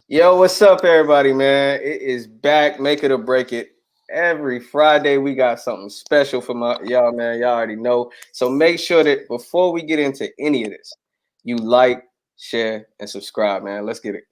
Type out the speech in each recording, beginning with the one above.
Yo, what's up, everybody, man? It is back. Make it or break it. Every Friday, we got something special for y'all, man. Y'all already know. So make sure that before we get into any of this, you like, share, and subscribe, man. Let's get it.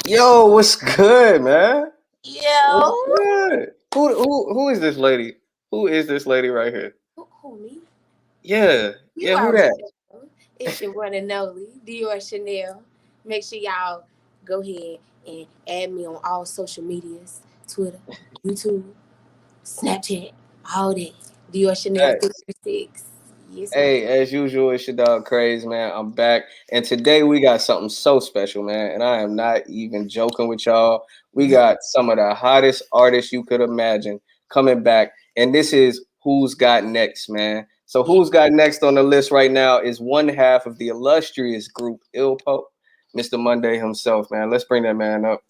Yo, what's good, man? What's Yo. good? Who is this lady? Who is this lady right here? Who me? Yeah, You yeah. Who already that? know. It's your one and only Dior Chanel. Make sure y'all go ahead and add me on all social medias, Twitter, YouTube, Snapchat, all that. Dior Chanel Hey. 336. Yes, ma'am. Hey, as usual, it's your dog Craze, man. I'm back. And today we got something so special, man. And I am not even joking with y'all. We got some of the hottest artists you could imagine coming back. And this is Who's Got Next, man. So Yeah. Who's Got Next on the list right now is one half of the illustrious group Ilpo, Mr. Monday himself, man. Let's bring that man up.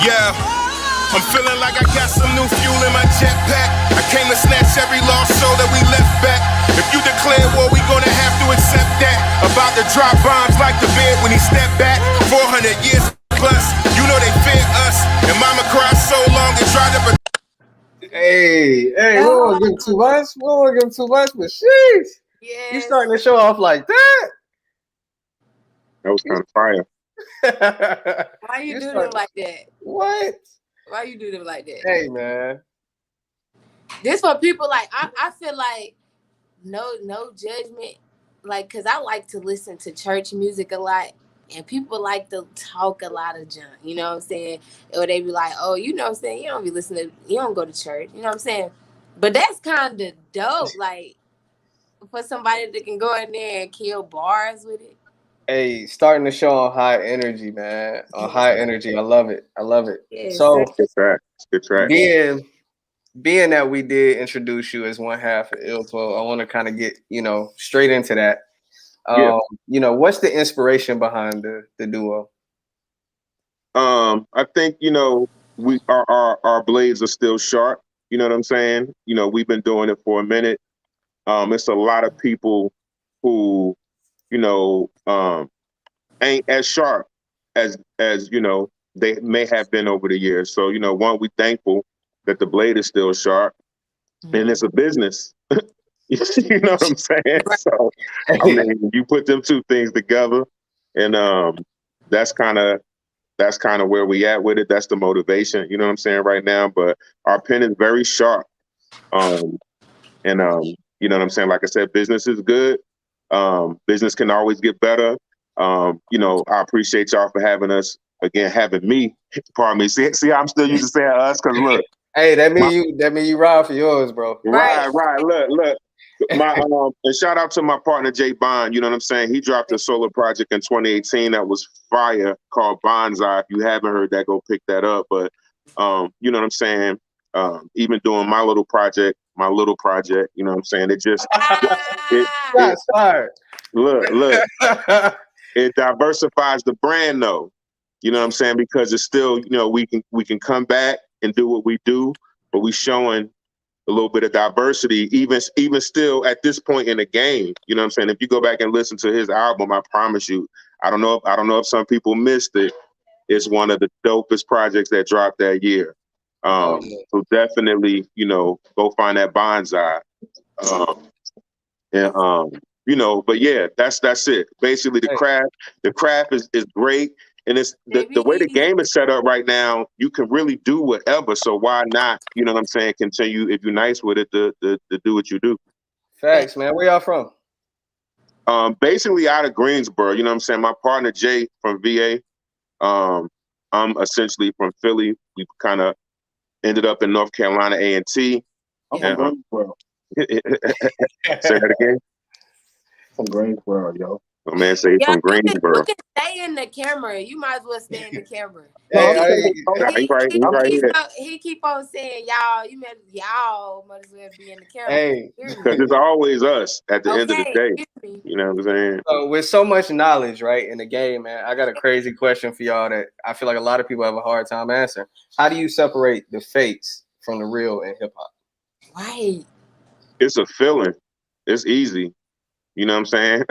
Yeah, I'm feeling like I got some new fuel in my jetpack. I came to snatch every lost soul that we left back. If you declare war, we gonna have to accept that. About to drop bombs like the bed when he stepped back. 400 years plus, you know they fear us. And mama cried so long it dried up a. Hey, we won't give too much. We won't give too much, but sheesh. You Yes. starting to show off like that? That was kind of fire. Why you You do them start like that? what? Why you do them like that? Hey, man. This for people like I feel like no judgment, like because I like to listen to church music a lot, and people like to talk a lot of junk. You know what I'm saying? Or they be like, oh, you know what I'm saying? You don't be listening. You don't go to church. You know what I'm saying? But that's kind of dope. Like for somebody that can go in there and kill bars with it. Hey, starting to show on high energy, man. On Yes, high energy. I love it. I love it. yes, sir. So Good track. Good track. being that we did introduce you as one half of Ilpo, I want to kind of get, straight into that. Yeah. What's the inspiration behind the duo? I think we our blades are still sharp. You know what I'm saying? We've been doing it for a minute. It's a lot of people who you know ain't as sharp as they may have been over the years. So one, we thankful that the blade is still sharp, and it's a business. You know what I'm saying? Right. So I mean, you put them two things together, and that's kind of where we at with it. That's the motivation. You know what I'm saying right now. But our pen is very sharp, um, and you know what I'm saying. Like I said, business is good. Business can always get better. I appreciate y'all for having us again, having me. Pardon me. See, I'm still used to saying us because look, Hey, that my, mean you ride for yours, bro. Right. right. Look. My and shout out to my partner Jay Bond. You know what I'm saying? He dropped a solo project in 2018 that was fire called Bonsai. If you haven't heard that, go pick that up. But you know what I'm saying? Even doing my little project, you know what I'm saying? It Shots fired. look, it diversifies the brand though. You know what I'm saying? Because it's still, we can come back and do what we do, but we showing a little bit of diversity, even still at this point in the game. You know what I'm saying? If you go back and listen to his album, I promise you, I don't know if some people missed it. It's one of the dopest projects that dropped that year. Oh, yeah. So definitely, go find that bonsai. Um, and but yeah, that's it. Basically, the Hey, craft is great. And it's the way the Baby. game is set up right now, you can really do whatever. So why not, you know what I'm saying, continue if you're nice with it to do what you do. facts, man. Where y'all from? Basically out of Greensboro, you know what I'm saying? My partner Jay from VA. I'm essentially from Philly. We kind of ended up in North Carolina A&T. I'm from And Greensboro. say that again. From Greensboro, yo. My man say Yeah, from you Greensboro. can stay in the camera. You might as well stay in the camera. No, Hey, I'm saying, nah, He, he right here. he keep on saying y'all. Y'all might as well be in the camera. hey. Hear Because me? it's always us at the end of the Okay, day. hear me. You know what I'm saying? So with so much knowledge, right, in the game, man, I got a crazy question for y'all that I feel like a lot of people have a hard time answering. How do you separate the fakes from the real in hip hop? Right. It's a feeling. It's easy. You know what I'm saying?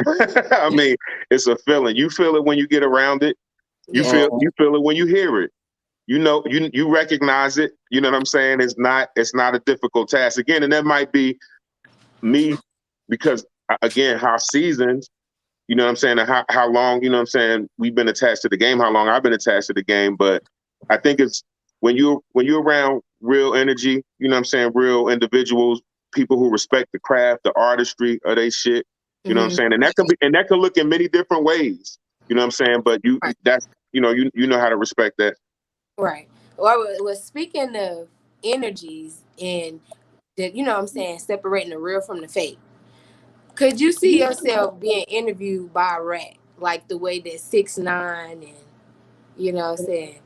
I mean, it's a feeling. You feel it when you get around it. You Yeah. feel it when you hear it. You know, you recognize it. You know what I'm saying? It's not a difficult task. Again, and that might be me because again, how seasoned, you know what I'm saying, and how long, you know what I'm saying, we've been attached to the game, how long I've been attached to the game. But I think it's when you're around real energy, you know what I'm saying, real individuals, people who respect the craft, the artistry of they shit, you know what I'm saying? And that can look in many different ways. You know what I'm saying? But Right. that's you know how to respect that. Right. Well, speaking of energies and that, you know what I'm saying, separating the real from the fake. Could you see yourself being interviewed by a rat, like the way that 6ix9ine and you know what I'm saying,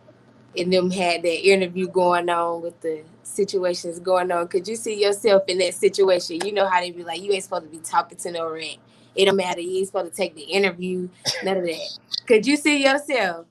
and them had that interview going on with the situations going on? Could you see yourself in that situation? You know how they be like, you ain't supposed to be talking to no rat. It don't matter. You ain't supposed to take the interview. None of that. Could you see yourself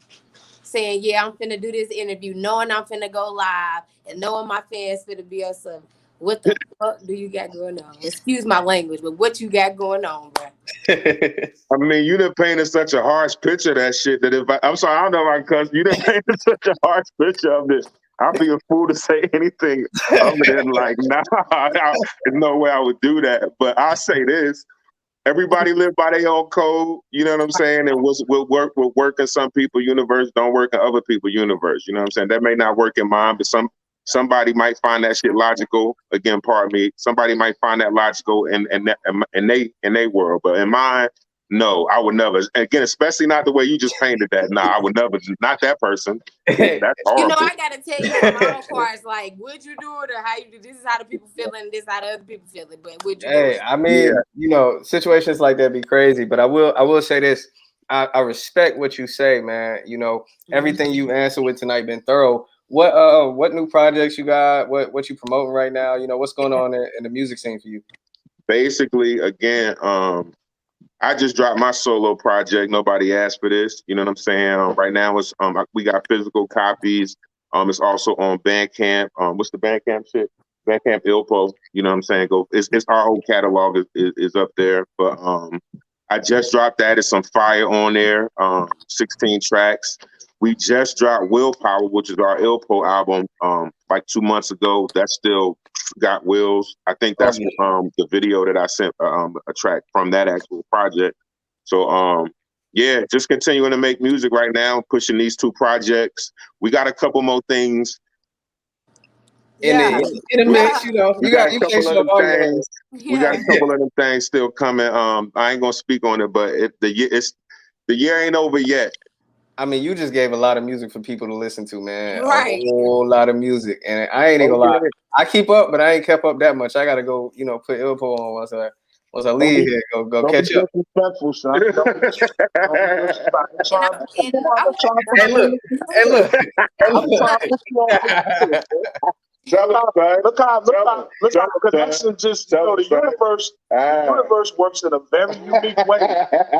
saying, yeah, I'm finna do this interview, knowing I'm finna go live and knowing my fans finna be on some, what the fuck do you got going on? Excuse my language, but what you got going on, bro? I mean, you done painted such a harsh picture of that shit that I'm sorry, I don't know if I cuss. You done painted such a harsh picture of this. I'd be a fool to say anything other than like, nah, there's no way I would do that. But I say this: everybody live by their own code. You know what I'm saying? And will work in some people' universe, don't work in other people's universe. You know what I'm saying? That may not work in mine, but somebody might find that shit logical. Again, pardon me. Somebody might find that logical in they world, but in mine, no, I would never. Again, especially not the way you just painted that. Nah, I would never. Not that person. That's You know, horrible. I gotta tell you from my own parts, like, would you do it or how you do? This is how the people feeling. This is how the other people feeling. But would you do Hey, it? I mean, you know, situations like that be crazy, but I will say this. I respect what you say, man. You know, everything you answered with tonight been thorough. What new projects you got? What you promoting right now? You know, what's going on in the music scene for you? Basically, again, I just dropped my solo project. Nobody asked for this. You know what I'm saying? Right now, it's we got physical copies. It's also on Bandcamp. What's the Bandcamp shit? Bandcamp Ilpo. You know what I'm saying? It's our whole catalog is up there. But I just dropped that. It's some fire on there. 16 tracks. We just dropped Willpower, which is our Ilpo album, like 2 months ago. That's still got wheels. I think Oh that's yeah. the video that I sent a track from that actual project. So yeah, just continuing to make music right now, pushing these 2 projects. We got a couple more things. In Yeah, the in the mix, you know, We got a you can't couple of show them all your hand. things. We got a yeah. couple of them things still coming. I ain't gonna speak on it, but the year ain't over yet. I mean, you just gave a lot of music for people to listen to, man. A Right. whole lot of music, and I ain't even Oh gonna lie. yeah. I keep up, but I ain't kept up that much. I gotta go, you know, put Ilpo on once I Don't leave be here. Go don't be catch up. disrespectful, son. Don't be disrespectful. I'm And trying to and I I'm want trying to put Hey, you on look. the Hey, look. Hey, I'm look. trying to put you on the Tell him, son. look how connection just the universe works in a very unique way.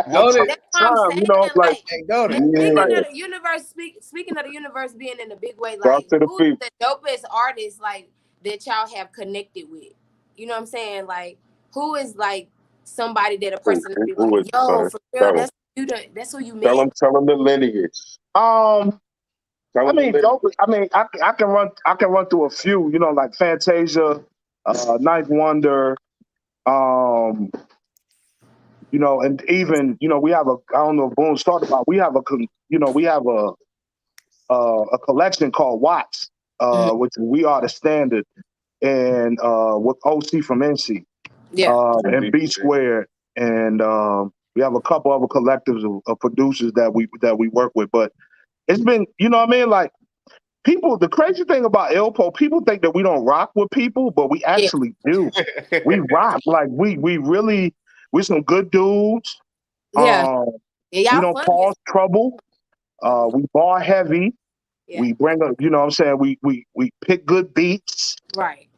On Don't time, it? that's what I'm saying. like Like, Hey, don't it? speaking Yeah. of the universe, speaking of the universe being in a big way, Talk like, to the who's people. the dopest artist like that y'all have connected with? You know what I'm saying? Like, who is like somebody that a person would be Who like, is it, yo, son? for real, Tell him. that's who you met. Tell him the lineage. I Tell him the mean, lineage. don't, I mean, I can run through a few, like Fantasia, Ninth Wonder, um, and even, we have I don't know if Boone talked about, we have we have a collection called Watts, Mhm. which we are the standard, and with OC from NC, Yeah. and B Squared, and we have a couple other collectives of producers that we work with. But it's been, you know what I mean? Like, people, the crazy thing about Ilpo, people think that we don't rock with people, but we Yeah. actually do. We rock. Like, we really, we're some good dudes. Yeah. We Y'all don't funny. cause trouble. We bar heavy. Yeah. We bring up, you know what I'm saying? We pick good beats. Right.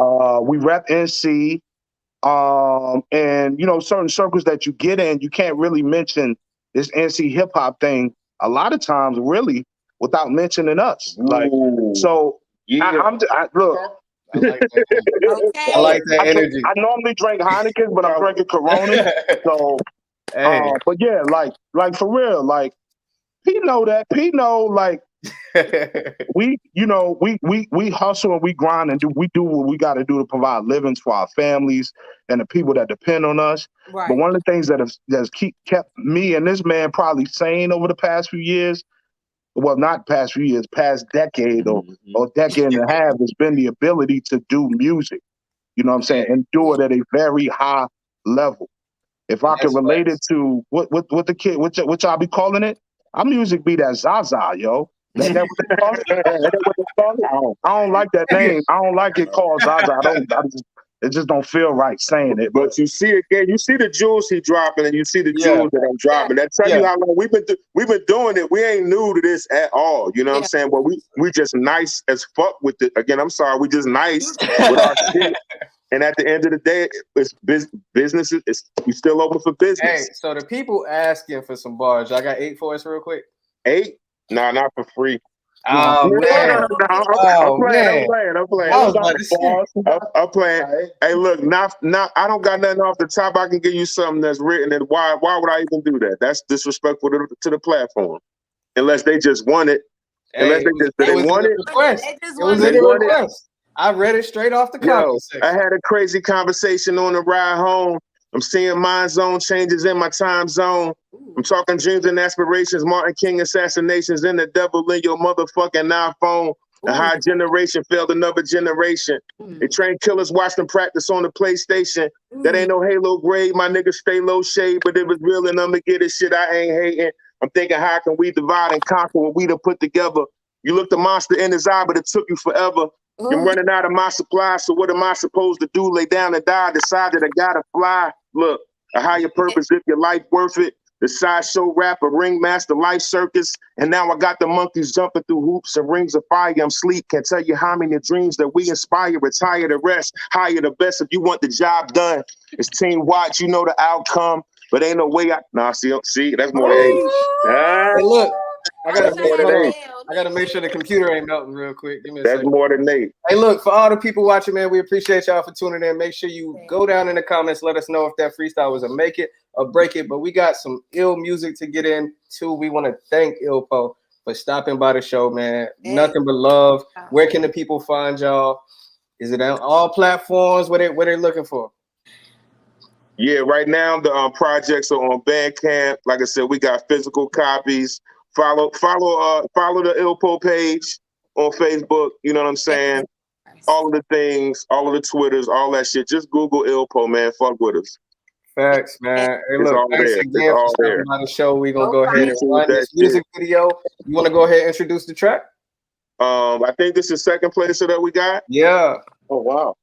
We rep NC. And you know, certain circles that you get in, you can't really mention this NC hip hop thing a lot of times, really, without mentioning us. Like, so Yeah. look. I like that energy. Okay. I like that energy. I normally drink Heineken, but I'm drinking Corona. So, Hey. but yeah, like for real, like Pete know that. Pete know, like we hustle and we grind and we do what we got to do to provide livings for our families and the people that depend on us. Right. But one of the things that's kept me and this man probably sane over the past few years, well, not past few years, past decade or decade and a half, has been the ability to do music. You know what I'm saying? And do it at a very high level. If I could relate it to what the kid, what y'all be calling it, our music be that Zaza, yo. That what they call it? That what they call it? I don't like that name. I don't like it called Zaza. It just don't feel right saying it. But you see again, you see the jewels he dropping, and you see the jewels that I'm dropping. That tell you how long we've been doing it. We ain't new to this at all. You know what I'm saying? But we just nice as fuck with it. Again, I'm sorry, we just nice with our shit. And at the end of the day, it's business. We still open for business. Hey, so the people asking for some bars. I got 8 for us real quick. 8? Nah, not for free. Oh man! I'm playing. I'm playing. Hey, look, not. I don't got nothing off the top. I can give you something that's written. And why would I even do that? That's disrespectful to the platform. Unless they just want it. Unless they want it. It was in the request. I read it straight off the comment section. I had a crazy conversation on the ride home. I'm seeing mind zone changes in my time zone. I'm talking dreams and aspirations, Martin King assassinations, and the devil in your motherfucking iPhone. A high generation failed another generation. They train killers, watch them practice on the PlayStation. That ain't no Halo grade, my niggas stay low shade, but if it's real and I'ma get it shit, I ain't hating. I'm thinking, how can we divide and conquer what we done put together? You looked the monster in his eye, but it took you forever. I'm running out of my supply, so what am I supposed to do? Lay down and die, decide that I gotta fly. Look, a higher purpose if your life worth it. The sideshow rapper, ringmaster, life circus. And now I got the monkeys jumping through hoops and rings of fire. I'm sleep. Can't tell you how many dreams that we inspire. Retire the rest. Hire the best if you want the job done. It's team watch. You know the outcome. But ain't no way see, that's more than 8. Hey, look, I gotta make sure the computer ain't melting real quick. Give me a second. That's more than 8. Hey, look, for all the people watching, man, we appreciate y'all for tuning in. Make sure you go down in the comments. Let us know if that freestyle was a make it or break it. But we got some ill music to get into. We want to thank Ilpo for stopping by the show, man. Nothing but love. Where can the people find y'all? Is it on all platforms? What they looking for? Yeah, right now the projects are on Bandcamp. Like I said, we got physical copies. Follow the Ilpo page on Facebook. You know what I'm saying? All of the things, all of the Twitters, all that shit. Just Google Ilpo, man. Fuck with us. Facts, man. Hey, look, thanks again for stopping by the show. We're going to go ahead and run this music video. You want to go ahead and introduce the track? I think this is second place that we got. Yeah. Oh, wow.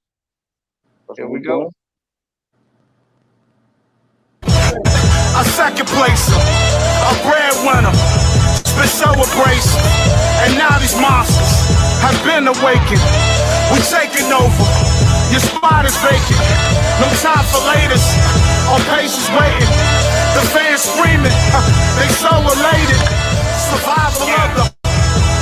Here we go. A second placer, a breadwinner, been so abrasive, and now these monsters have been awakened. We taking over, your spot is vacant. No time for laters, or patience waiting. The fans screaming, they so elated. Survival of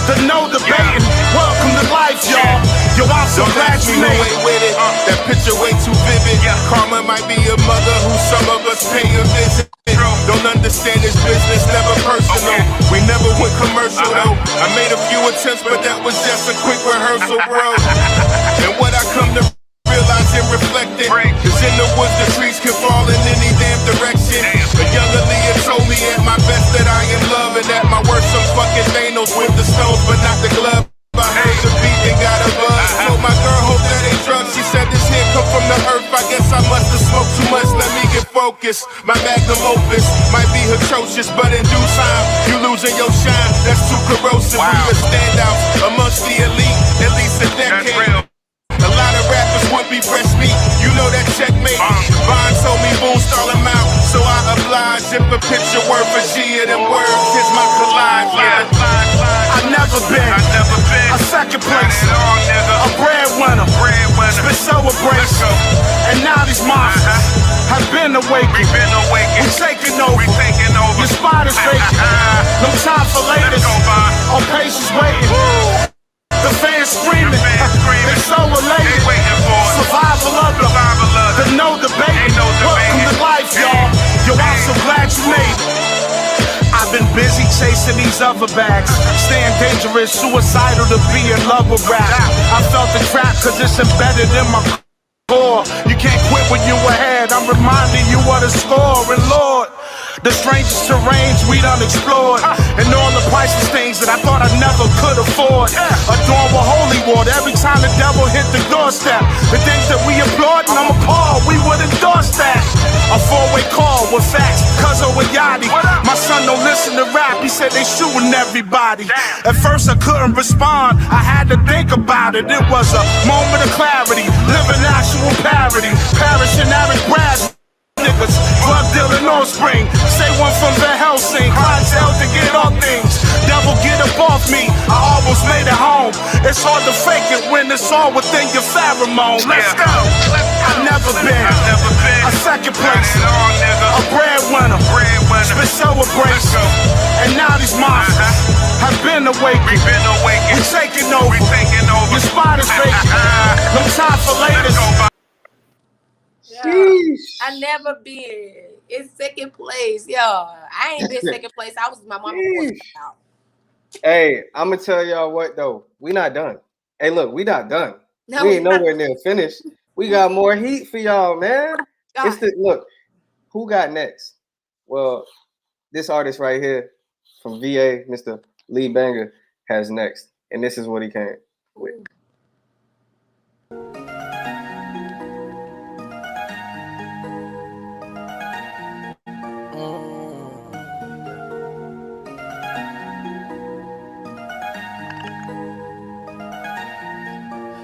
the no debating. Welcome to life, y'all. Yo, I'm so glad you made it. With it. That picture way too vivid. Karma might be a mother who some of us pay a visit. Don't understand this business, never personal. We never went commercial though. I made a few attempts, but that was just a quick rehearsal, bro. And what I come to realize and reflect it is in the woods, the trees can fall in any damn direction. But younger Leah told me at my best that I am love, and at my worst some fucking Thanos with the stones, but not the glove. I heard the beat and got a buzz. Told my girl, hope that ain't drugs. She said this here come from the earth. I guess I must have smoked too much. Let me get focused. My magnum opus might be atrocious, but in due time, you losing your shine. That's too corrosive. We the standouts amongst the elite, at least a decade. A lot of rappers would be fresh meat. You know that checkmate. Vine told me boom, stall him out. So I oblige. If a picture been awakened. We taking over. Your spot is vacant. No time for latest. All patience waiting. The fans screaming. They so elated. Survival of the no debate. Welcome to life, y'all. Yo, I'm so glad you made it. I've been busy chasing these other bags. Staying dangerous, suicidal to be in love with rap. I felt the trap cause it's embedded in my core. You can't quit when you ahead. I'm reminding you of the score. And Lord, the strangest terrains we done explored. And all the priceless things that I thought I never could afford. Adorned with holy water every time the devil hit the doorstep. The things that we applaud and I'm appalled, we would endorse that. A four-way call with facts, Cuzzo and Yachty. My son don't listen to rap, he said they shooting everybody. At first I couldn't respond, I had to think about it. It was a moment of clarity, living actual parody. Parish and average brass niggas, drug dealing on spring. Say one from the Helsing, clientele to get all things. Devil get up off me, I almost made it home. It's hard to fake it when it's all within your pheromone. Let's go. I've never been a second place, a breadwinner, been celebrating. And now these monsters have been awakened. We taking over. Your spot is vacant. No time for latest. I never been in second place. Yo, I ain't been second place. I was my mama out. Hey, I'm gonna tell y'all what though. We not done. Hey, look, we not done. No, We ain't nowhere near finished. We got more heat for y'all, man. It's the look. Who got next? Well, this artist right here from VA, Mr. Lee Banger, has next, and this is what he came with.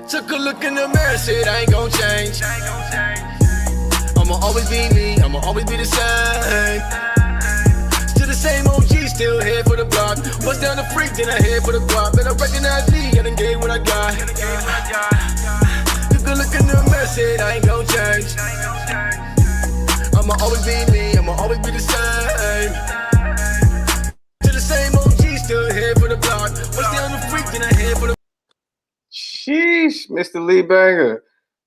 Took a look in the mirror, said I ain't gon' change. I'ma always be me, I'ma always be the same. Still the same OG, still here for the block. Bust down the freak, then I head for the block. Better recognize me, I done gave what I got. Took a look in the mirror, said I ain't gon' change. I'ma always be me, I'ma always be the same. Still the same OG, still here for the block. Bust down the freak, then I head for the Sheesh, Mr. Lee Banger.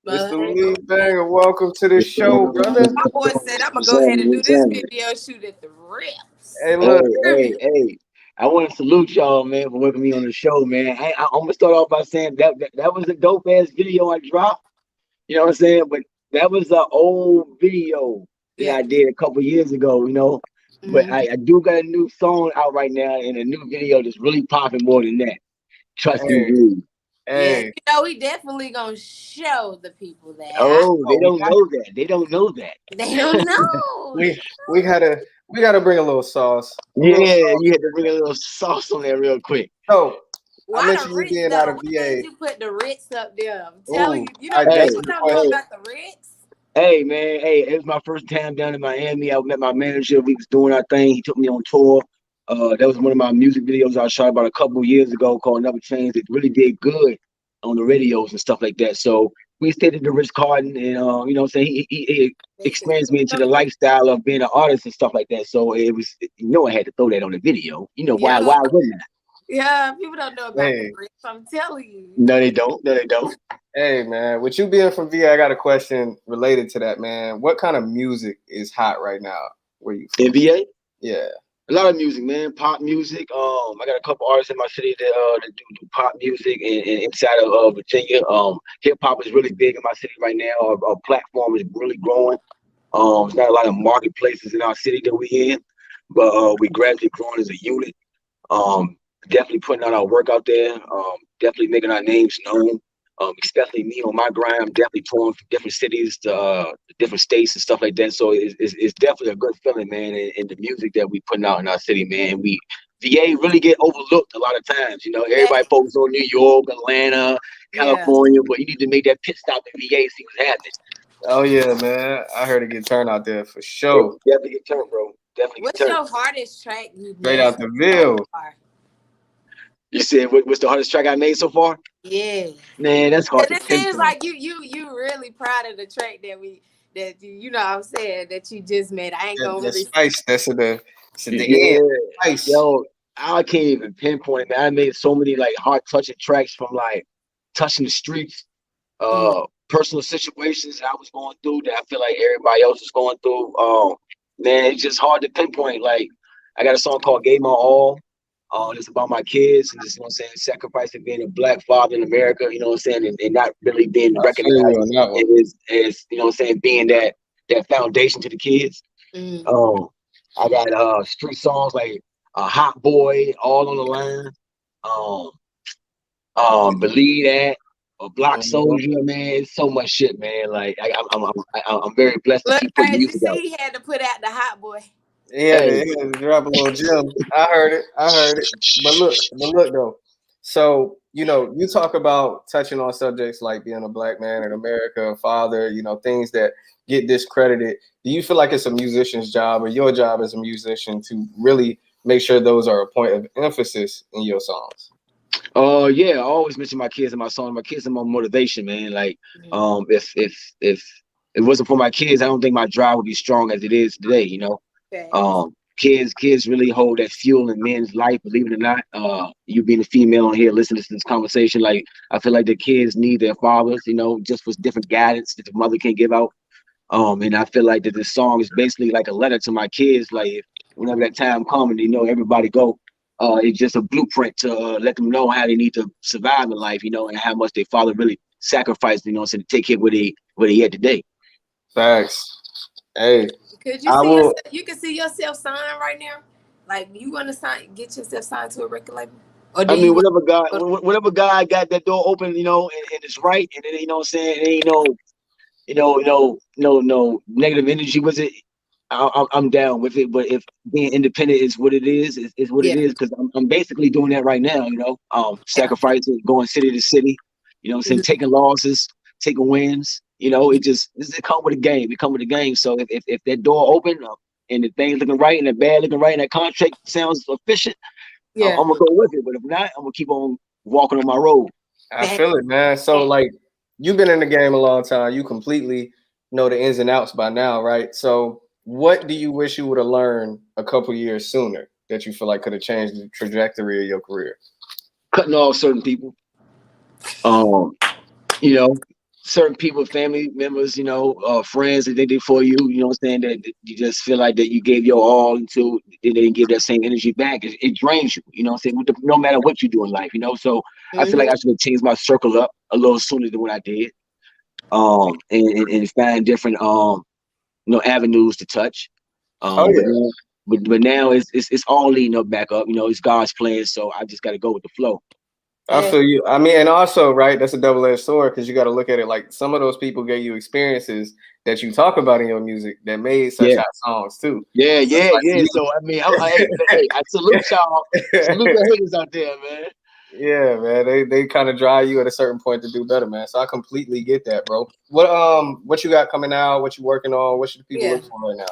Mr. Lee Banger, welcome to the show, brother. My boy said I'm gonna go ahead and do this video shoot at the rips. Hey, look. Hey. I want to salute y'all, man, for working me on the show, man. I'm gonna start off by saying that was a dope ass video I dropped. You know what I'm saying? But that was an old video that I did a couple years ago, you know. But I do got a new song out right now and a new video that's really popping more than that. Trust and believe. Hey. Yeah, we definitely gonna show the people that. Oh, they don't know that. They don't know that. They don't know. we gotta bring a little sauce. You had to bring a little sauce on there real quick. So why I mentioned you being out of VA. VA. You put the Ritz up there. I'm telling you, I people don't know about the Ritz. Hey man, it was my first time down in Miami. I met my manager. We was doing our thing. He took me on tour. That was one of my music videos I shot about a couple of years ago called Never Change. It really did good on the radios and stuff like that. So we stayed at the Ritz Carlton, and you know what I'm saying, he experienced me into the lifestyle of being an artist and stuff like that. So it was, I had to throw that on the video. You know, why wouldn't I? Yeah, people don't know about the Ritz. I'm telling you. No, they don't. Hey man, with you being from VA, I got a question related to that, man. What kind of music is hot right now where you from? In VA? Yeah. A lot of music, man. Pop music. I got a couple artists in my city that do pop music, and inside of Virginia, hip hop is really big in my city right now. Our platform is really growing. There's not a lot of marketplaces in our city that we in, but we gradually growing as a unit. Definitely putting out our work out there. Definitely making our names known. Especially me on my grind, I'm definitely touring from different cities to different states and stuff like that. So it's definitely a good feeling, man. And the music that we putting out in our city, man. VA really get overlooked a lot of times. You know, everybody focus on New York, Atlanta, California, but you need to make that pit stop in VA, see what's happening. Oh yeah, man. I heard it get turned out there for sure. Definitely get turned, bro. Definitely What's get turned. your hardest track you Straight out the Ville. You said what's the hardest track I made so far? Yeah. Man, that's hard to It pinpoint. seems like you really proud of the track that we, that you know what I'm saying, that you just made. I ain't gonna That really. spice. That's the Yeah, end. Spice. yo, I can't even pinpoint, man. I made so many like heart touching tracks from like touching the streets, Mm, personal situations I was going through that I feel like everybody else is going through. Man, it's just hard to pinpoint. Like, I got a song called "Gave My All." It's about my kids and just, you know what I'm saying, sacrificing being a black father in America, you know what I'm saying, and not really being I feel you recognized on that one. as you know what I'm saying, being that foundation to the kids. mm. Um, I got street songs like "Hot Boy," "All on the Line," um, "Believe That," or "Block Mhm. Soldier." Man, it's so much shit, man. Like I'm very blessed to Look, keep putting as you music see, out. he had to put out the hot boy. Hey, He had to drop a little gem. I heard it. I heard it. But look though. So, you talk about touching on subjects like being a black man in America, a father, things that get discredited. Do you feel like it's a musician's job or your job as a musician to really make sure those are a point of emphasis in your songs? yeah, I always mention my kids in my song. My kids are my motivation, man. Like, Mm, if it wasn't for my kids, I don't think my drive would be strong as it is today. You know, facts. kids really hold that fuel in men's life. Believe it or not, you being a female on here listening to this conversation, like, I feel like the kids need their fathers. You know, just for different guidance that the mother can give out. And I feel like that this song is basically like a letter to my kids. Like, if whenever that time comes, and everybody go, it's just a blueprint to let them know how they need to survive in life, and how much their father really sacrificed, so to take care of where they at today. Facts. Hey, Could you I see will. yourself? You can see yourself signed right now. Like, you want to get yourself signed to a record label, or do I mean, you want? whatever God got that door open, and it's right, and it, you know what I'm saying, it ain't no negative energy with it. I'm down with it. But if being independent is what it is what it Yeah, is, because I'm basically doing that right now. yeah. Sacrificing, going city to city. What I'm saying, Mhm. taking losses, taking wins. It come with a game. It come with a game. So if that door open, and the thing's looking right and the bad looking right and that contract sounds efficient, Yeah. I'm gonna go with it. But if not, I'm gonna keep on walking on my road. I Fact. feel it, man. So, like, you've been in the game a long time. You completely know the ins and outs by now, right? So, what do you wish you would have learned a couple years sooner that you feel like could have changed the trajectory of your career? Cutting off certain people. Um, you know, certain people, family members, friends that they did for you, you know what I'm saying, that you just feel like that you gave your all until they didn't give that same energy back. It drains you, you know what I'm saying, no matter what you do in life, So I feel like Hmm. I should have changed my circle up a little sooner than what I did. And find different avenues to touch. Oh But yeah, now but now it's all leading up back up, it's God's plan, so I just gotta go with the flow. I Yeah. feel you. I mean, and also, right, that's a double-edged sword because you got to look at it like some of those people gave you experiences that you talk about in your music that made such Yeah. hot songs too. Yeah, So yeah, it's yeah. So I mean, I salute y'all. Salute like, the haters out there, man. yeah, man, they kind of drive you at a certain point to do better, man. So I completely get that, bro. What you got coming out? What you working on? What should the people Yeah. look for right now?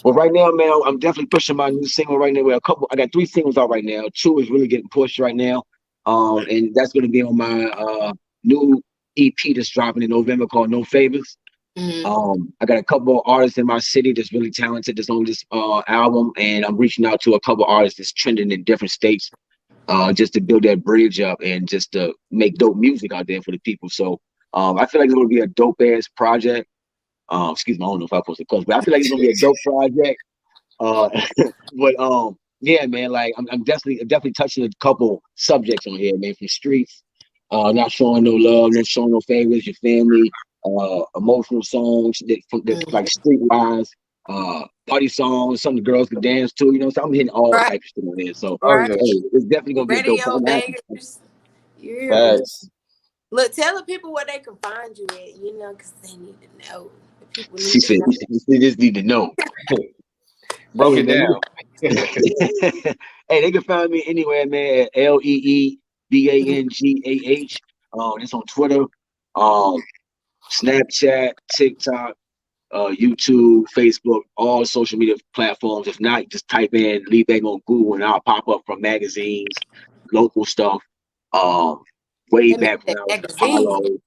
Well, right now, man, I'm definitely pushing my new single right now. I got 3 singles out right now. 2 is really getting pushed right now. And that's gonna be on my new EP that's dropping in November called No Favors. Hmm. I got a couple of artists in my city that's really talented that's on this album, and I'm reaching out to a couple of artists that's trending in different states, just to build that bridge up and just to make dope music out there for the people. So I feel like it's gonna be a dope ass project. Excuse me, I don't know if I supposed to cuss, but I feel like it's gonna be a dope project. Uh, but yeah, man, like I'm definitely touching a couple subjects on here, man, from streets, not showing no love, not showing no favors, your family, emotional songs that like streetwise, party songs, something the girls can dance to, So I'm hitting all Right. types of shit on there. So Oh Right. yeah, hey, it's definitely gonna be a dope Radio project. bangers. You hear me? facts. Look, tell the people where they can find you at. Because they need to know. The people She need to said, know. "You just need to know." Broke Hey it man, down. hey, they can find me anywhere, man, at LeeBangah. It's on Twitter, um, Snapchat, TikTok, YouTube, Facebook, all social media platforms. If not, just type in Lee Bang on Google and I'll pop up from magazines, local stuff, um, way That man back when said I was in magazine. Apollo. And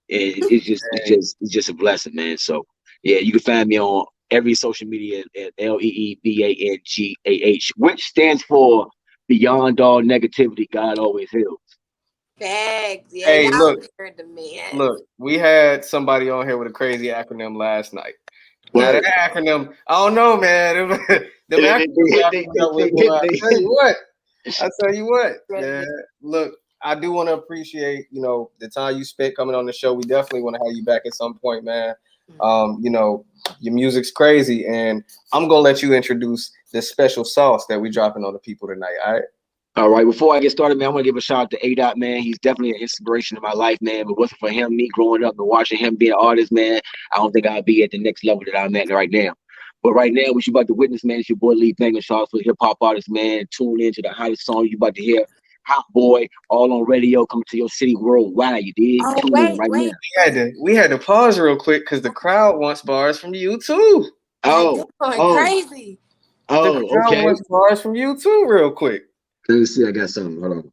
it's just a blessing, man. So Yeah, you can find me on every social media at LeeBangah, which stands for Beyond All Negativity, God Always Heals. Facts. Yeah, Hey, y'all look, heard the man. look. We had somebody on here with a crazy acronym last night. Now that Word. acronym, I don't know, man. Them They, acronyms y'all coming up with, boy. they, I tell you what, man. Look, I do want to appreciate, the time you spent coming on the show. We definitely want to have you back at some point, man. Your music's crazy, and I'm gonna let you introduce the special sauce that we dropping on the people tonight. All right. All right, before I get started, man, I want to give a shout out to A. Man. He's definitely an inspiration in my life, man. But wasn't for him, me growing up and watching him be an artist, man, I don't think I'd be at the next level that I'm at right now. But right now, what you about to witness, man, is your boy Leebanger. Shout out to hip hop artist, man. Tune into the hottest song you about to hear. Hot Boy, all on radio, coming to your city worldwide. You dig? Oh, Tune in right now. We had to pause real quick because the crowd wants bars from you too. They're going crazy. The crowd Okay. wants bars from you too, real quick. Let me see. I got something. Hold on.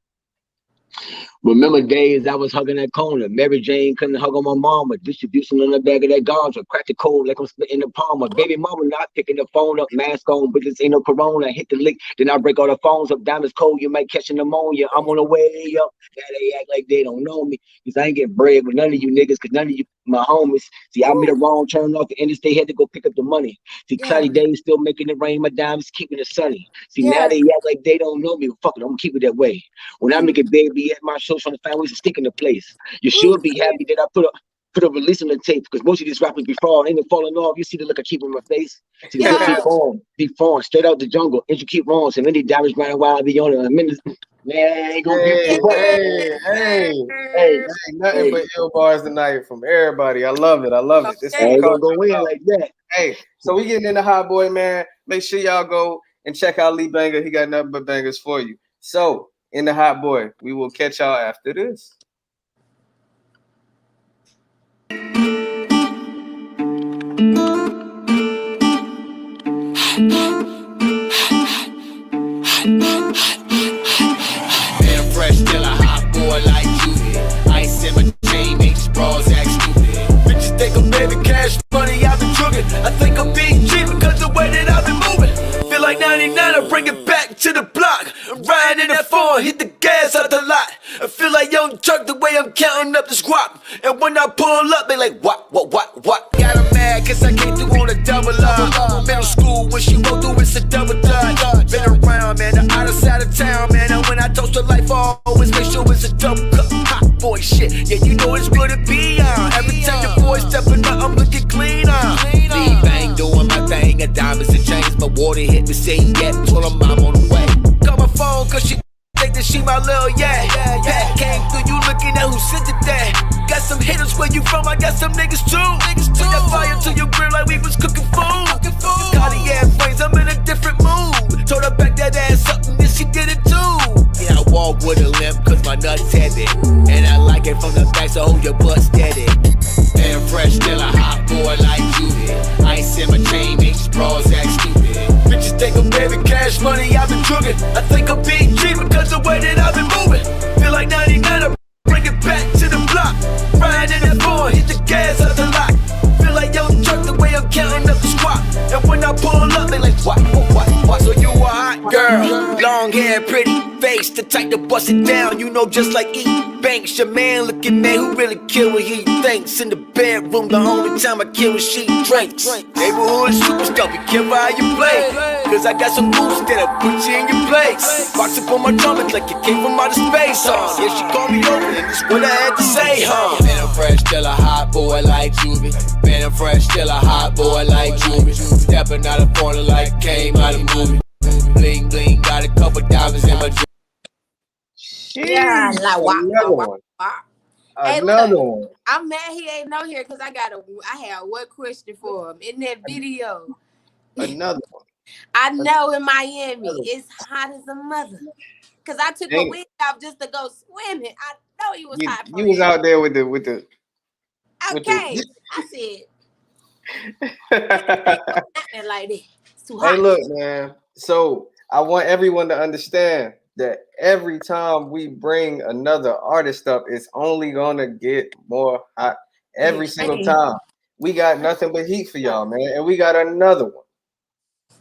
Remember days I was hugging that corner. Mary Jane couldn't hug on my mama. Distribution on the back of that ganja. Crack the code like I'm splitting the palmer. Baby mama not picking the phone up. Mask on, but this ain't no corona. Hit the lick, then I break all the phones up. Diamonds cold, you might catch an pneumonia. I'm on the way up. Now they act like they don't know me. Cause I ain't getting bread with none of you niggas. Cause none of you my homies. See, I made a wrong turn off the interstate. Had to go pick up the money. See, cloudy days still making it rain. My diamonds keeping it sunny. See, now they act like they don't know me. Fuck it, I'm gonna keep it that way. When I make it baby at my show, trying to find ways to stick in the place. You should be happy that I put a release on the tape because most of these rappers be falling, ain't falling off. You see the look I keep on my face. See, be foreign, straight out the jungle. And you keep wrong, so many diamonds running while I be on it. A minute, man, ain't gonna get you. Hey, nothing but ill bars tonight from everybody. I love it. This I ain't gonna go in like that. Hey, so we getting into Hot Boy, man. Make sure y'all go and check out Leebanger. He got nothing but bangers for you. So, in the Hot Boy, we will catch y'all after this. Man, fresh, still a hot boy like you. Ice in my chain, makes bras act stupid. Bitches think I'm baby cash money, I've been trucking. I think I'm being cheap because the way that I've been moving. Feel like 99, I bring it back to the block. I'm riding in that phone, hit the gas out the lot. I feel like Young Chuck the way I'm counting up the squat. And when I pull up, they like, what? Got 'em mad cause I came through on a double up. Middle school, when she roll through, it's a double dutch. Been around, man, the other side of town, man. And when I toast to life, I always make sure it's a double cup. Hot boy shit, yeah, you know it's good to be on. Every time your boy stepping up, I'm looking clean on. Bang, doing my thing, and diamonds and chains. My water hit me, say yeah, told her I'm on the way. Call my phone, cause she think that she my little Pat came through, you looking at who sent it there. Got some hitters where you from, I got some niggas too. Bring that fire to your grill like we was cooking food. Cartier frames, I'm in a different mood. Told her back that ass up and then she did it too. Yeah, I walk with a limp cause my nuts heavy. And I like it from the back, so hold your butt steady. And fresh, still a hot boy like you. Ice in my chain, makes bras act stupid. Bitches think I'm baby cash money, I've been trucking. I think I'm being cheap because the way that I've been moving. Feel like 99, I bring it back to the block. Riding in that phone, hit the gas out the lot. Feel like Young Chuck the way I'm counting up the squat. And when I pull up, they like, what? So you a hot girl, long hair, pretty face, the type to bust it down. You know, just like Banks, your man looking man who really kill what he thinks. In the bedroom, the only time I kill when she drinks. Neighborhood superstar, be careful how you play. Cause I got some moves that'll put you in your place. Box up on my drum, look like you came from outer space, Yeah, she called me over, and this what I had to say, Man, I'm fresh, still a hot boy like Juvie. Man, I'm fresh, still a hot boy like Juvie. Stepping out of corner like came out of movie. Bling, bling, got a couple diamonds in my jewelry. Yeah, like Another one. Hey, Another look, one. I'm mad he ain't know here because I had one question for him in that video. Another one. I know in Miami it's hot as a mother. Cause I took a week off just to go swimming. I know he was hot. You was out there with the Okay, I said nothing like that. It's too hot. Hey, look, man. So I want everyone to understand that every time we bring another artist up, it's only gonna get more hot every single time. we got nothing but heat for y'all, man. And we got another one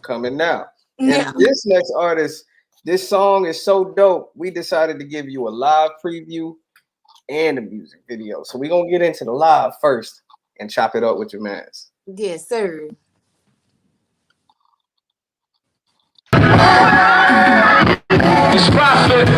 coming now. Yeah. And this next artist, this song is so dope. We decided to give you a live preview and a music video. So we're gonna get into the live first and chop it up with your mans. Yes, sir. It's profit.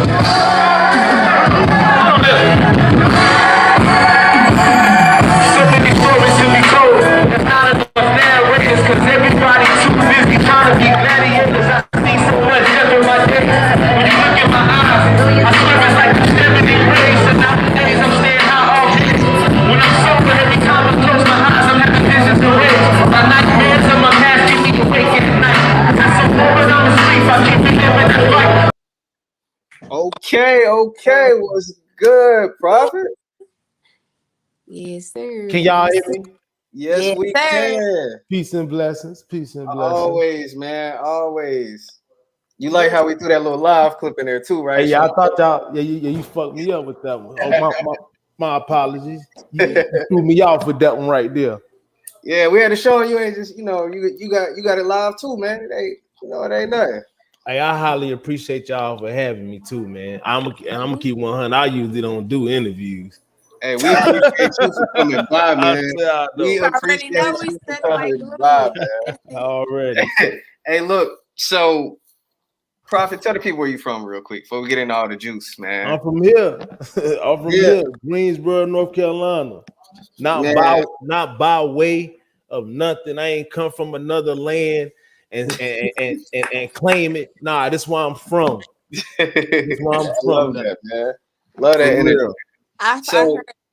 So many stories to be told. There's not enough narrators, cause everybody too busy trying to be gladiators. I see so much every my day. When you look in my eyes, I swear it's like the 70 rays. And nowadays I'm staying high all day. When I'm sober, every time I close my eyes, I'm having visions of rays. My nightmares and my past keep me awake at night. That's so moment on the streets, I keep reliving that fight. Okay, what's good, Prophet? Yes, sir. Can y'all hear me? Yes, Yes, we sir. can. Peace and blessings. Peace and blessings. Always, man, always. You like how we threw that little live clip in there too, right? Hey, yeah, I thought y'all, you fucked me up with that one. Oh, my apologies. You threw me off with that one right there. Yeah, we had to show you ain't just, you got it live too, man. It ain't, it ain't nothing. Hey, I highly appreciate y'all for having me too, man. I'm gonna keep 100. I usually don't do interviews. Hey, we appreciate you for coming by, man. We You already appreciate know we you for stuck like coming by, glue. man. Already. Hey, look, so Prophet, tell the people where you from real quick before we get into all the juice, man. I'm from here. I'm from here, Greensboro, North Carolina. Not by way of nothing. I ain't come from another land and claim it. Nah, this is where I'm from. This is where I'm from. Love that, man. Love that energy. I heard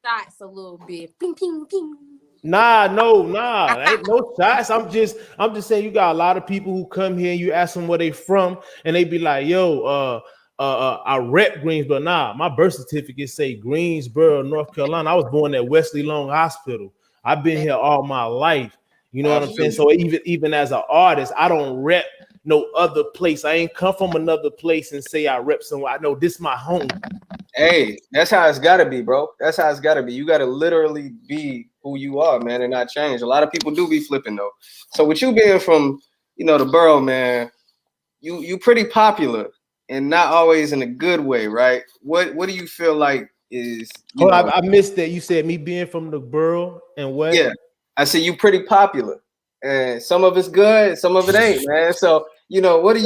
shots a little bit. Ping, ping, ping. Nah, ain't no shots. I'm just saying you got a lot of people who come here and you ask them where they from, and they be like, yo, I rep Greensboro. Nah, my birth certificate say Greensboro, North Carolina. I was born at Wesley Long Hospital. I've been here all my life. You know what I'm saying? So even as an artist, I don't rep no other place. I ain't come from another place and say I rep somewhere. I know this is my home. Hey, that's how it's gotta be, bro. That's how it's gotta be. You gotta literally be who you are, man, and not change. A lot of people do be flipping though. So with you being from, the borough, man, you pretty popular and not always in a good way, right? What do you feel like is Hold on, I missed that. You said me being from the borough and what? Yeah, I said you pretty popular, and some of it's good, some of it ain't, man. So what do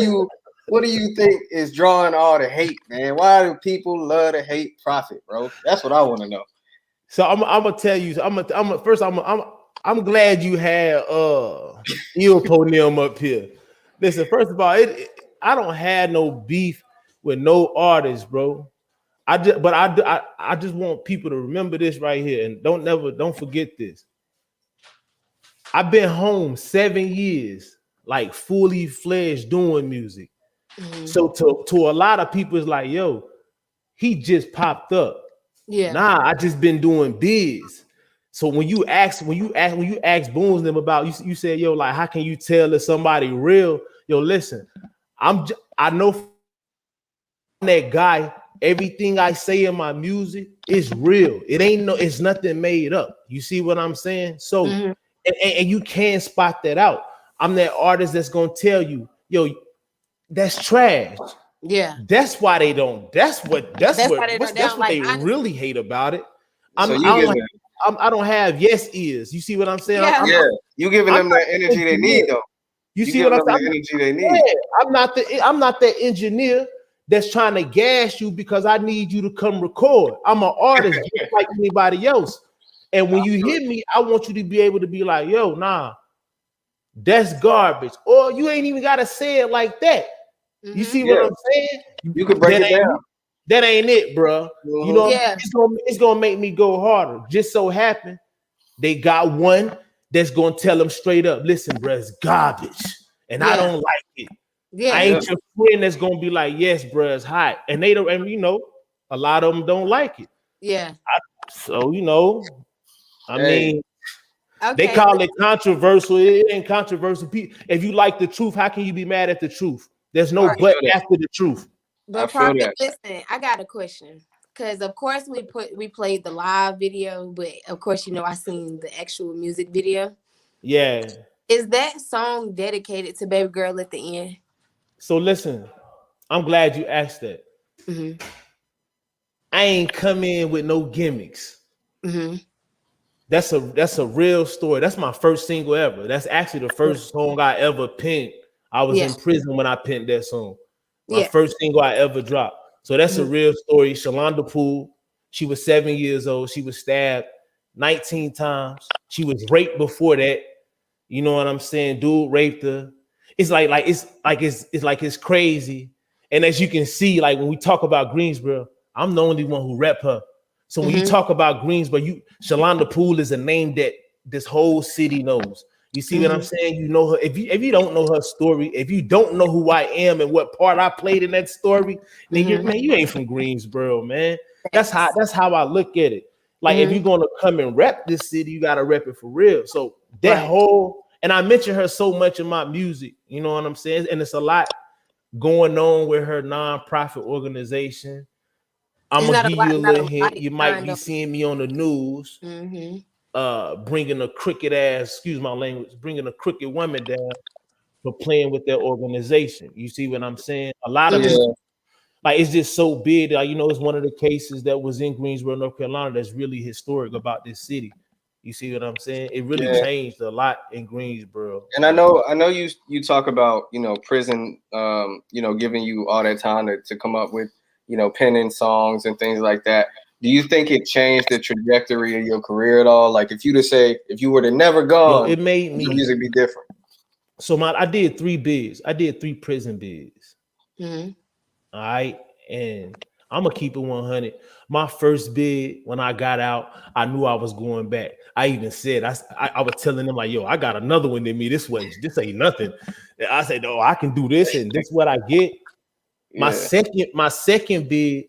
you think is drawing all the hate, man? Why do people love to hate Prophet, bro? That's what I want to know. So I'm gonna tell you. I'm glad you had Ilpo up here. Listen, first of all, I don't have no beef with no artist, bro. I just want people to remember this right here, and don't forget this. I've been home 7 years, like fully fledged doing music. Mm-hmm. So to a lot of people, it's like, yo, he just popped up. Yeah. Nah, I just been doing biz. So when you ask Boone's them about you said, yo, like, how can you tell if somebody real? Yo, listen, I know that guy. Everything I say in my music is real. It's nothing made up. You see what I'm saying? So, and you can spot that out. I'm that artist that's gonna tell you, yo, that's trash. Yeah, that's why they don't. That's what they really hate about it. I don't have yes ears. You see what I'm saying? Yeah, you giving them that energy they need though. You see what I'm saying? Energy they need. Yeah, I'm not that engineer that's trying to gas you because I need you to come record. I'm an artist just like anybody else. And when you hit me, I want you to be able to be like, yo, nah, that's garbage. Or you ain't even got to say it like that. Mm-hmm. You see what I'm saying? You can break it down. That ain't it, bro. Mm-hmm. You know, it's gonna make me go harder. Just so happen they got one that's gonna tell them straight up, listen, bro, it's garbage. And I don't like it. Yeah. I ain't your friend that's gonna be like, yes, bro, it's hot. And they don't, and a lot of them don't like it. Yeah. I mean, they call it controversial. It ain't controversial. If you like the truth, how can you be mad at the truth? There's no but after the truth. But Prophet, listen, I got a question. because of course we played the live video, but of course I seen the actual music video. Yeah. Is that song dedicated to baby girl at the end? So listen, I'm glad you asked that. Mm-hmm. I ain't come in with no gimmicks. Mm-hmm. That's a real story. That's my first single ever. That's actually the first song I ever penned. I was in prison when I penned that song. My first single I ever dropped. So that's a real story. Shalonda Poole, she was 7 years old. She was stabbed 19 times. She was raped before that. You know what I'm saying? Dude raped her. It's crazy. And as you can see, like when we talk about Greensboro, I'm the only one who rep her. So when you talk about Greensboro, Shalonda Poole is a name that this whole city knows. You see what I'm saying? You know her. If you don't know her story, if you don't know who I am and what part I played in that story, then you ain't from Greensboro, man. That's how I look at it. Like if you're gonna come and rep this city, you gotta rep it for real. So that whole, and I mention her so much in my music, you know what I'm saying? And it's a lot going on with her nonprofit organization. I'm gonna give you a little hint. You might be seeing me on the news, bringing a crooked ass, excuse my language, bringing a crooked woman down for playing with their organization. You see what I'm saying? A lot of people, like, it's just so big. Like, it's one of the cases that was in Greensboro, North Carolina, that's really historic about this city. You see what I'm saying? It really changed a lot in Greensboro. And I know you talk about prison, giving you all that time to come up with penning songs and things like that. Do you think it changed the trajectory of your career at all? Like if you were to never gone, it made me, the music be different. So I did 3 bids. I did 3 prison bids. Mm-hmm. All right, and I'm gonna keep it 100. My first bid, when I got out, I knew I was going back. I even said I was telling them like, "Yo, I got another one in me. This ain't nothing." I said, "Oh, I can do this, and this is what I get." My second bid,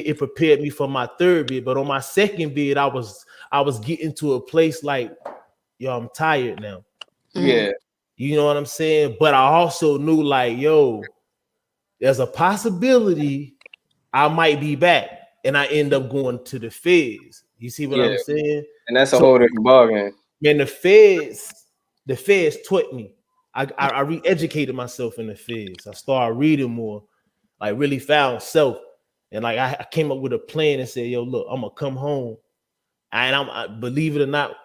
it prepared me for my third bid. But on my second bid, I was getting to a place like, yo, I'm tired now. Yeah, you know what I'm saying. But I also knew like, yo, there's a possibility I might be back, and I end up going to the feds. You see what I'm saying? And that's a whole different ballgame. Man, the feds taught me. I re-educated myself in the feds. I started reading more, like really found self. And like I came up with a plan and said, yo, look, I'm gonna come home. And I believe it or not,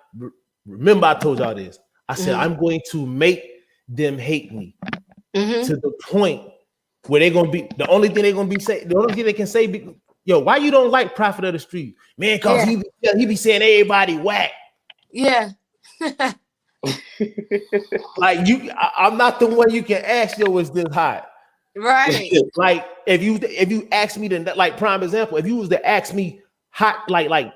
remember I told y'all this. I said, I'm going to make them hate me to the point where they're gonna be the only thing they're gonna be saying, the only thing they can say, yo, why you don't like Prophet of the Street? Man, cause he be saying everybody whack. Yeah. Like I'm not the one you can ask, yo, is this hot? Right. Like if you ask me to, like, prime example, if you was to ask me hot, like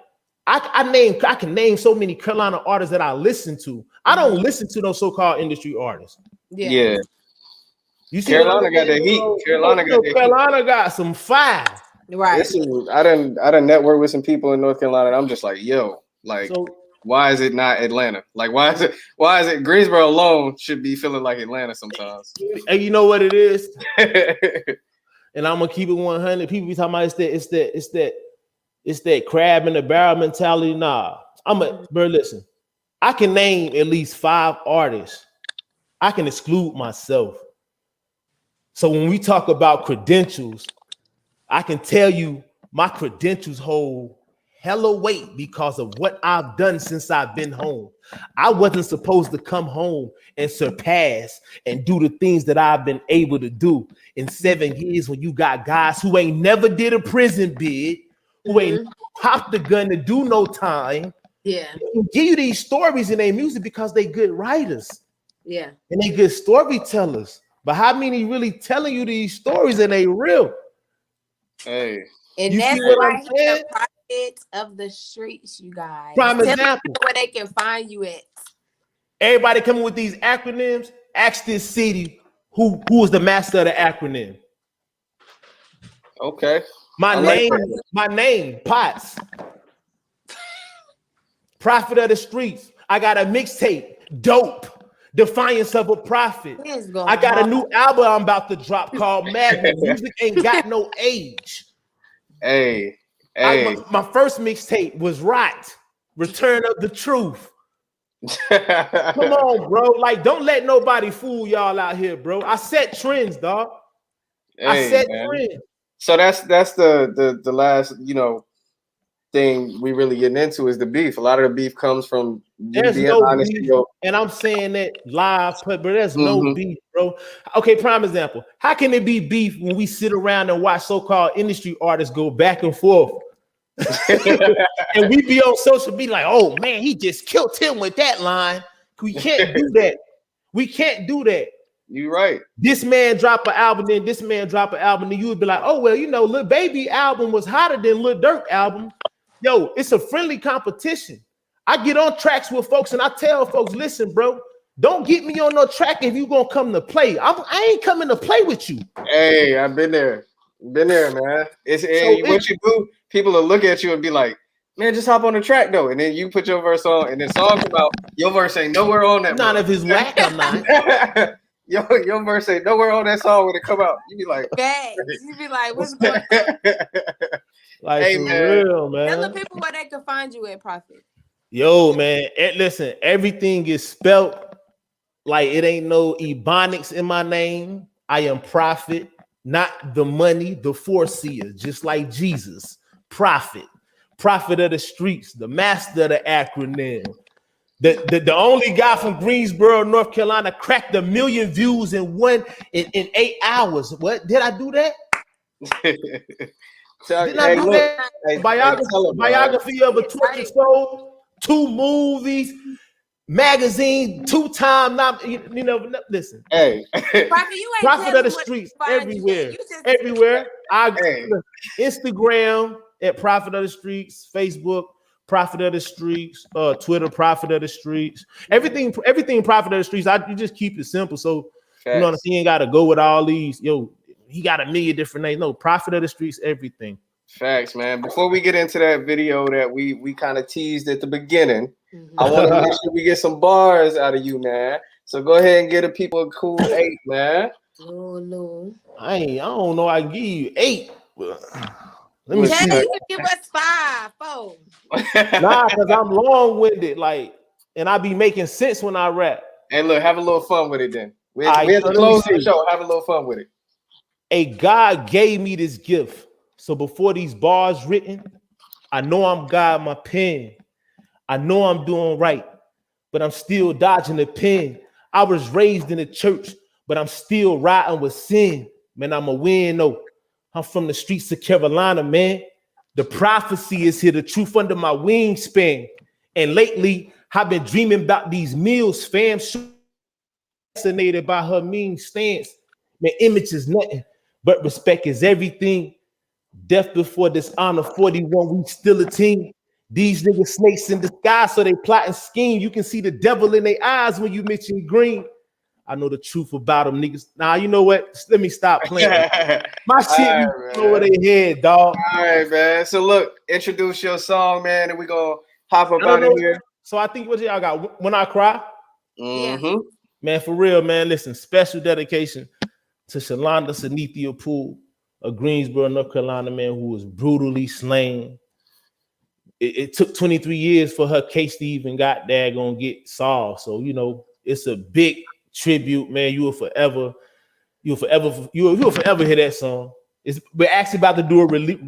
I can name so many Carolina artists that I listen to. I don't listen to those so-called industry artists. Yeah. You see, Carolina got the heat. Carolina got some fire. Right. I done network with some people in North Carolina, and I'm just like, yo, like, why is it not Atlanta? Like, why is it Greensboro alone should be feeling like Atlanta sometimes? And you know what it is? And I'm gonna keep it 100. People be talking about it's that crab in the barrel mentality. Nah, bro, listen, I can name at least 5 artists. I can exclude myself. So when we talk about credentials, I can tell you my credentials hold hella weight because of what I've done since I've been home. I wasn't supposed to come home and surpass and do the things that I've been able to do in 7 years when you got guys who ain't never did a prison bid, who ain't popped the gun to do no time. Yeah. They give you these stories in their music because they good writers. Yeah. And they good storytellers. But how many really telling you these stories and they real? Hey. And you that's see what why I'm saying? the Prophet of the Streets, you guys. Prime example. Where they can find you at. Everybody coming with these acronyms. Ask this city who is the master of the acronym. Okay. My name, Potts. Prophet of the Streets. I got a mixtape, Dope. Defiance of a Prophet. I got a new album I'm about to drop called Magnum. Music ain't got no age. Hey, My first mixtape was Right, Return of the Truth. Come on, bro. Like, don't let nobody fool y'all out here, bro. I set trends, dog. I set trends. So that's the last, thing we really getting into is the beef. A lot of the beef comes from you there's being no honest. beef, and I'm saying that live, but there's no beef, bro. Okay, prime example. How can it be beef when we sit around and watch so-called industry artists go back and forth? And we be on social media like, oh man, he just killed him with that line. We can't do that. We can't do that. You're right. This man drop an album, then this man drop an album, then you would be like, oh well, Lil Baby album was hotter than Lil Durk album. Yo, it's a friendly competition. I get on tracks with folks and I tell folks, listen, bro, don't get me on no track if you gonna come to play. I ain't coming to play with you. Hey, I've been there. Been there, man. What you do, people will look at you and be like, man, just hop on the track though. And then you put your verse on, and then song come out, your verse ain't nowhere on that. Not if it's whack, I'm not. Your verse ain't nowhere on that song when it come out. You be like, you be like, what's going on? Like, hey, for real, man. Tell the people where they can find you at, Prophet. Yo, man, listen, everything is spelt like it ain't no ebonics in my name. I am Prophet, not the money, the foreseer, just like Jesus. Prophet of the streets, the master of the acronym. The only guy from Greensboro, North Carolina, cracked 1 million views in 8 hours. What? Did I do that? Did I do that? Biography of a Twisted Soul, 2 movies, magazine, 2-time listen. Hey, Prophet of the streets everywhere. Everywhere. Instagram at Prophet of the Streets, Facebook, Prophet of the Streets, Twitter, Prophet of the Streets. Everything Prophet of the Streets. You just keep it simple. So you know what I'm saying? You ain't gotta go with all these, he got 1 million different names. No, Prophet of the Streets, everything. Facts, man. Before we get into that video that we kind of teased at the beginning, I want to make sure we get some bars out of you, man. So go ahead and get the people a cool 8, man. No. I don't know. I can give you 8. Let me see. You can give us 5, 4. Nah, because I'm long-winded, and I be making sense when I rap. Hey, look, have a little fun with it then. We have to close the show. Have a little fun with it. Hey, God gave me this gift. So before these bars written, I know I'm God, my pen. I know I'm doing right, but I'm still dodging the pen. I was raised in the church, but I'm still riding with sin. Man, I'm a win, though. I'm from the streets of Carolina, man. The prophecy is here, the truth under my wingspan. And lately, I've been dreaming about these meals, fam. Fascinated by her mean stance. Man, image is nothing, but respect is everything. Death before dishonor, 41, we still a team. These niggas snakes in disguise, so they plot and scheme. You can see the devil in their eyes when you mention green. I know the truth about them niggas. Nah, you know what? Let me stop playing. My shit over their head, dog. All right, man. So look, introduce your song, man, and we gonna hop up out of here. So I think what y'all got? When I Cry? Mm-hmm. Man, for real, man. Listen, special dedication to Shalonda Sanithia Poole of Greensboro, North Carolina, man, who was brutally slain. It took 23 years for her case to even got get solved. So, it's a big tribute, man. You will forever hear that song. We're actually about to do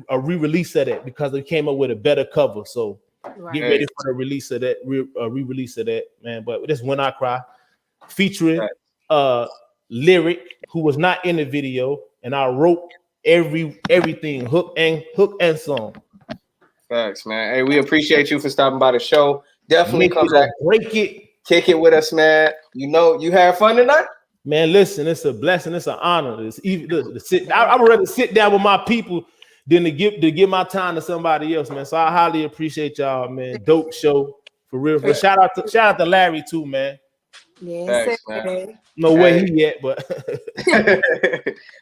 a re-release of that because they came up with a better cover. So get ready for the release of that, re-release of that, man. But this When I Cry, featuring Lyric, who was not in the video, and I wrote everything, hook and song. Thanks, man. Hey, we appreciate you for stopping by the show. Definitely come back, kick it with us, man. You had fun tonight. Man, listen, it's a blessing, it's an honor. I would rather sit down with my people than to give my time to somebody else, man. So I highly appreciate y'all, man. Dope show for real. But shout out to Larry too, man. Yeah, thanks, man. No way he yet, but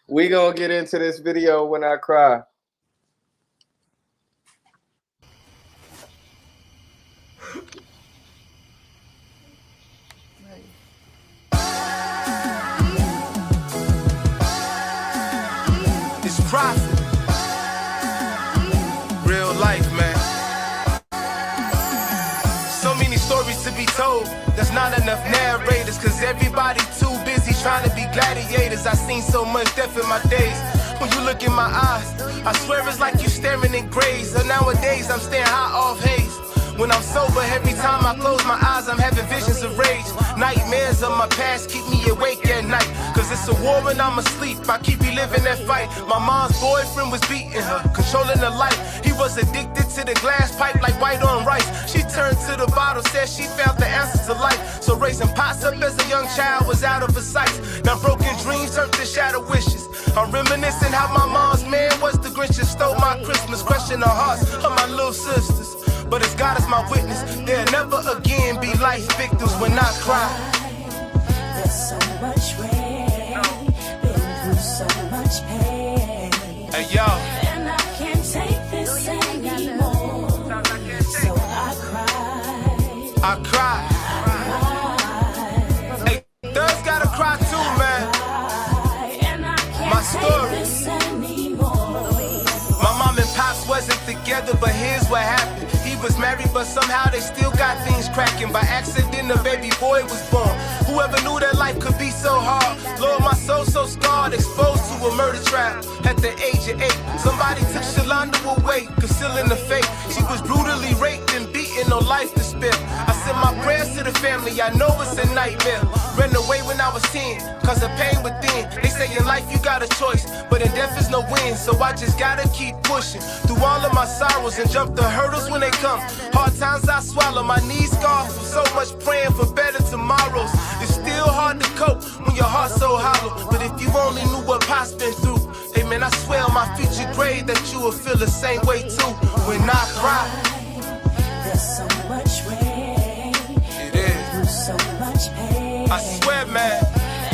we gonna get into this video When I Cry. It's Prophet. true. There's not enough narrators, cause everybody too busy trying to be gladiators. I seen so much death in my days. When you look in my eyes, I swear it's like you staring in graves. And nowadays I'm staying high off haze. When I'm sober, every time I close my eyes, I'm having visions of rage. Nightmares of my past keep me awake at night. Cause it's a war when I'm asleep, I keep reliving that fight. My mom's boyfriend was beating her, controlling the light. He was addicted to the glass pipe like white on rice. She turned to the bottle, said she found the answers to life. So raising pots up as a young child was out of her sight. Now broken dreams turned to shadow wishes. I'm reminiscing how my mom's man was the Grinch that stole my Christmas, crushing the hearts of my little sisters. But as God is my witness, there'll never again be life victims when I cry. There's so much rain, been through so much pain. Hey yo, And I can't take this anymore. So I cry. I cry. Hey, Thug's gotta cry too, man. And I can't My story. take this anymore. My mom and pops wasn't together, but here's what happened. He was married, but somehow they still got things cracking. By accident, a baby boy was born. Whoever knew that life could be so hard? Lord, my soul so scarred, exposed to a murder trap. At the age of 8, somebody took Shalonda away, concealing the fate. She was brutally raped and beaten, no life to spare. I send my prayers to the family, I know it's a nightmare. Ran away when I was 10, cause of pain within. They say in life you got a choice, but in death is no win. So I just gotta keep pushing through all of my sorrows and jump the hurdles when they come. Hard times I swallow, my knees scarred from so much praying for better tomorrows. It's still hard to cope when your heart's so hollow. But if you only knew what Pop's been through, hey man, I swear on my future grave that you will feel the same way too when I cry. There's so much rain, It is. through so much pain. I swear, man.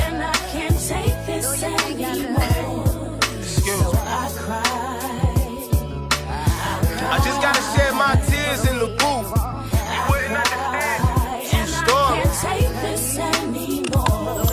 And I can't take this anymore. Excuse So me. I cry. I just gotta shed my tears in the booth. You wouldn't understand. True story. Can't take this anymore.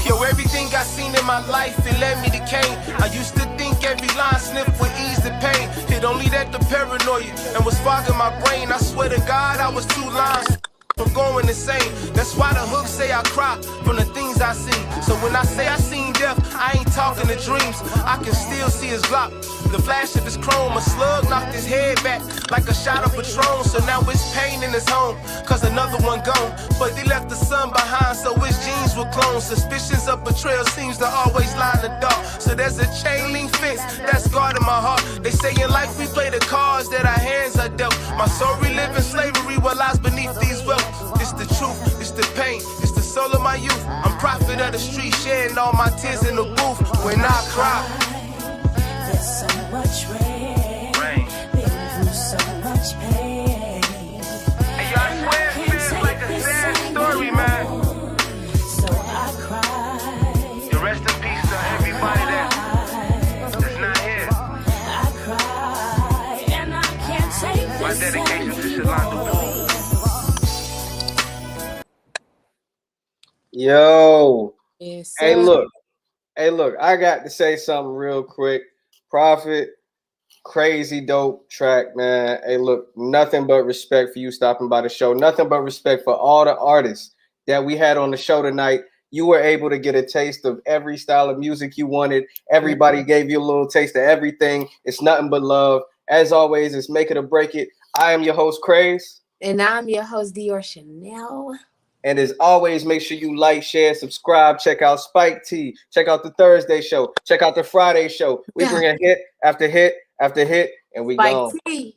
Yo, everything I seen in my life, it led me to Cain. I used to think every line sniff would ease the pain. It only that the paranoia and was fogging my brain. I swear to God, I was 2 lines from going insane. That's why the hook say I cry from the things I seen. So when I say I seen death, I ain't talking to dreams. I can still see his Glock, the flash of his chrome. A slug knocked his head back like a shot of Patron. So now it's pain in his home, cause another one gone. But they left the son behind, so his genes were cloned. Suspicions of betrayal seems to always lie in the dark. So there's a chain link fence that's guarding my heart. They say in life we play the cards that our hands are dealt. My soul relive in slavery what lies beneath these welts. It's the truth, it's the pain, it's the soul of my youth. I'm prophet of the street, sharing all my tears in the booth when I cry. There's so much rain, been through so much pain. Hey, yo, I swear it feels like a sad story, man. So I cry. Yo, rest in peace to everybody that's not here. I cry, and I can't take My this dedication to anymore. Shalonda Boone. Yo, Yes, hey, sir. look, I got to say something real quick. Prophet, crazy dope track, man. Hey, look, nothing but respect for you stopping by the show. Nothing but respect for all the artists that we had on the show tonight. You were able to get a taste of every style of music you wanted. Everybody gave you a little taste of everything. It's nothing but love. As always, it's Make It or Break It. I am your host, Craze. And I'm your host, Dior Chanel. And as always, make sure you like, share, subscribe. Check out Spike T. Check out the Thursday show. Check out the Friday show. We bring a hit after hit after hit, and we Spike gone. T.